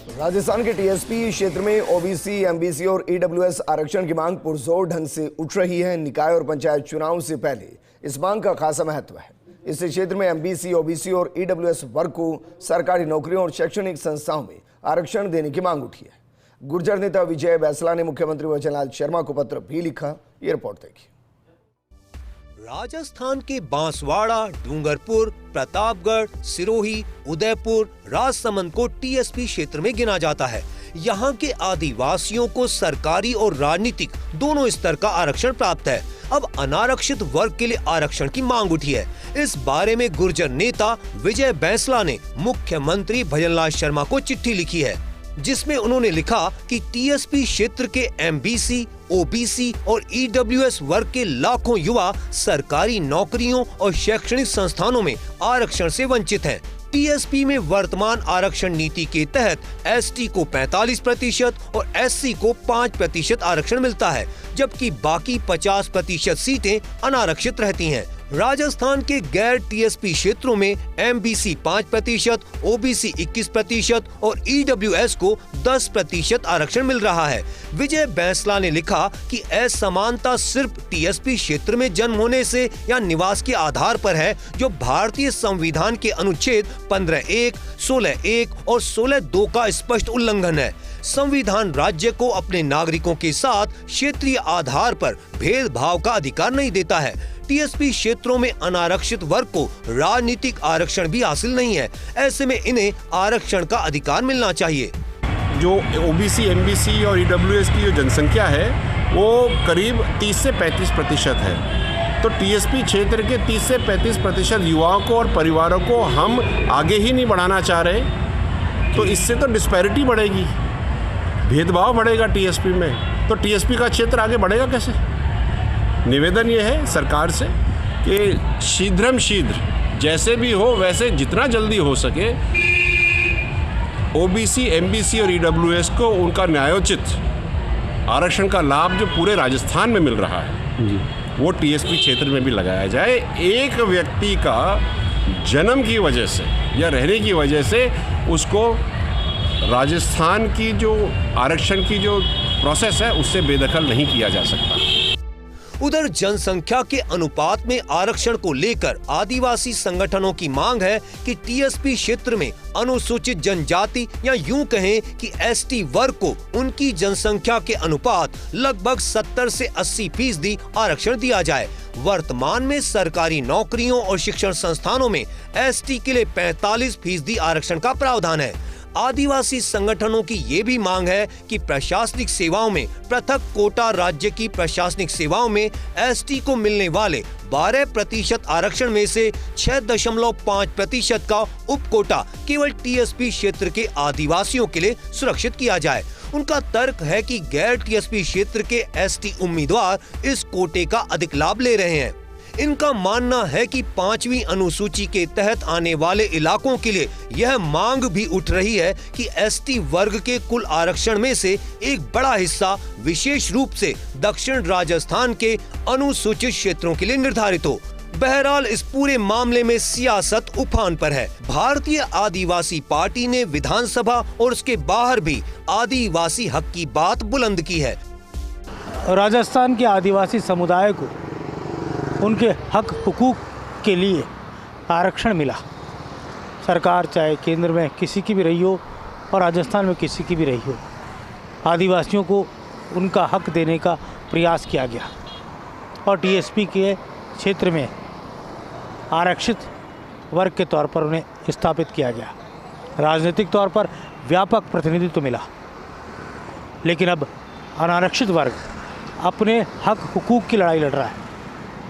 राजस्थान के टीएसपी क्षेत्र में ओबीसी, एमबीसी और ईडब्ल्यूएस आरक्षण की मांग पुरजोर ढंग से उठ रही है। निकाय और पंचायत चुनाव से पहले इस मांग का खासा महत्व है। इस क्षेत्र में एमबीसी, ओबीसी और ईडब्ल्यूएस वर्ग को सरकारी नौकरियों और शैक्षणिक संस्थाओं में आरक्षण देने की मांग उठी है। गुर्जर नेता विजय बैंसला ने मुख्यमंत्री वचनलाल शर्मा को पत्र भी लिखा। ये रिपोर्ट देखिए। राजस्थान के बांसवाड़ा, डूंगरपुर, प्रतापगढ़, सिरोही, उदयपुर, राजसमंद को टीएसपी क्षेत्र में गिना जाता है। यहाँ के आदिवासियों को सरकारी और राजनीतिक दोनों स्तर का आरक्षण प्राप्त है। अब अनारक्षित वर्ग के लिए आरक्षण की मांग उठी है। इस बारे में गुर्जर नेता विजय बैंसला ने मुख्यमंत्री भजनलाल शर्मा को चिट्ठी लिखी है, जिसमें उन्होंने लिखा कि टीएसपी क्षेत्र के एमबीसी, ओबीसी और ईडब्ल्यूएस वर्ग के लाखों युवा सरकारी नौकरियों और शैक्षणिक संस्थानों में आरक्षण से वंचित हैं। टीएसपी में वर्तमान आरक्षण नीति के तहत एसटी को 45% और एससी को 5% आरक्षण मिलता है, जबकि बाकी 50% सीटें अनारक्षित रहती हैं। राजस्थान के गैर टीएसपी क्षेत्रों में एमबीसी 5%, ओबीसी 21% और ईडब्ल्यूएस को 10% आरक्षण मिल रहा है। विजय बैंसला ने लिखा कि असमानता सिर्फ टीएसपी क्षेत्र में जन्म होने से या निवास के आधार पर है, जो भारतीय संविधान के अनुच्छेद 15(1), 16(1) और 16(2) का स्पष्ट उल्लंघन है। संविधान राज्य को अपने नागरिकों के साथ क्षेत्रीय आधार पर भेदभाव का अधिकार नहीं देता है। टीएसपी क्षेत्रों में अनारक्षित वर्ग को राजनीतिक आरक्षण भी हासिल नहीं है। ऐसे में इन्हें आरक्षण का अधिकार मिलना चाहिए। जो ओबीसी, एमबीसी और ईडब्ल्यूएस की जो जनसंख्या है वो करीब 30 से 35% है। तो टीएसपी क्षेत्र के 30 से 35% युवाओं को और परिवारों को हम आगे ही नहीं बढ़ाना चाह रहे, तो इससे तो डिस्पैरिटी बढ़ेगी, भेदभाव बढ़ेगा टीएसपी में। तो टीएसपी का क्षेत्र आगे बढ़ेगा कैसे? निवेदन ये है सरकार से कि शीघ्र जैसे भी हो वैसे जितना जल्दी हो सके ओबीसी, एमबीसी और ईडब्ल्यूएस को उनका न्यायोचित आरक्षण का लाभ जो पूरे राजस्थान में मिल रहा है वो टीएसपी क्षेत्र में भी लगाया जाए। एक व्यक्ति का जन्म की वजह से या रहने की वजह से उसको राजस्थान की जो आरक्षण की जो प्रोसेस है उससे बेदखल नहीं किया जा सकता। उधर जनसंख्या के अनुपात में आरक्षण को लेकर आदिवासी संगठनों की मांग है कि टीएसपी क्षेत्र में अनुसूचित जनजाति या यूं कहें कि एसटी वर्ग को उनकी जनसंख्या के अनुपात लगभग 70 से 80% आरक्षण दिया जाए। वर्तमान में सरकारी नौकरियों और शिक्षण संस्थानों में एसटी के लिए 45% आरक्षण का प्रावधान है। आदिवासी संगठनों की ये भी मांग है कि प्रशासनिक सेवाओं में पृथक कोटा, राज्य की प्रशासनिक सेवाओं में एसटी को मिलने वाले 12% आरक्षण में से 6.5% का उप कोटा केवल टीएसपी क्षेत्र के आदिवासियों के लिए सुरक्षित किया जाए। उनका तर्क है कि गैर टीएसपी क्षेत्र के एसटी उम्मीदवार इस कोटे का अधिक लाभ ले रहे हैं। इनका मानना है कि 5वीं अनुसूची के तहत आने वाले इलाकों के लिए यह मांग भी उठ रही है कि एसटी वर्ग के कुल आरक्षण में से एक बड़ा हिस्सा विशेष रूप से दक्षिण राजस्थान के अनुसूचित क्षेत्रों के लिए निर्धारित हो। बहरहाल इस पूरे मामले में सियासत उफान पर है। भारतीय आदिवासी पार्टी ने विधानसभा और उसके बाहर भी आदिवासी हक की बात बुलंद की है। राजस्थान के आदिवासी समुदाय को उनके हक हुकूक के लिए आरक्षण मिला। सरकार चाहे केंद्र में किसी की भी रही हो और राजस्थान में किसी की भी रही हो, आदिवासियों को उनका हक देने का प्रयास किया गया और टीएसपी के क्षेत्र में आरक्षित वर्ग के तौर पर उन्हें स्थापित किया गया। राजनीतिक तौर पर व्यापक प्रतिनिधित्व मिला, लेकिन अब अनारक्षित वर्ग अपने हक हुकूक की लड़ाई लड़ रहा है।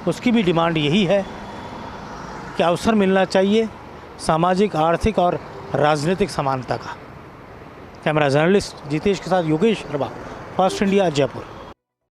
उसकी भी डिमांड यही है कि अवसर मिलना चाहिए सामाजिक, आर्थिक और राजनीतिक समानता का। कैमरा जर्नलिस्ट जितेश के साथ योगेश शर्मा, फर्स्ट इंडिया, जयपुर।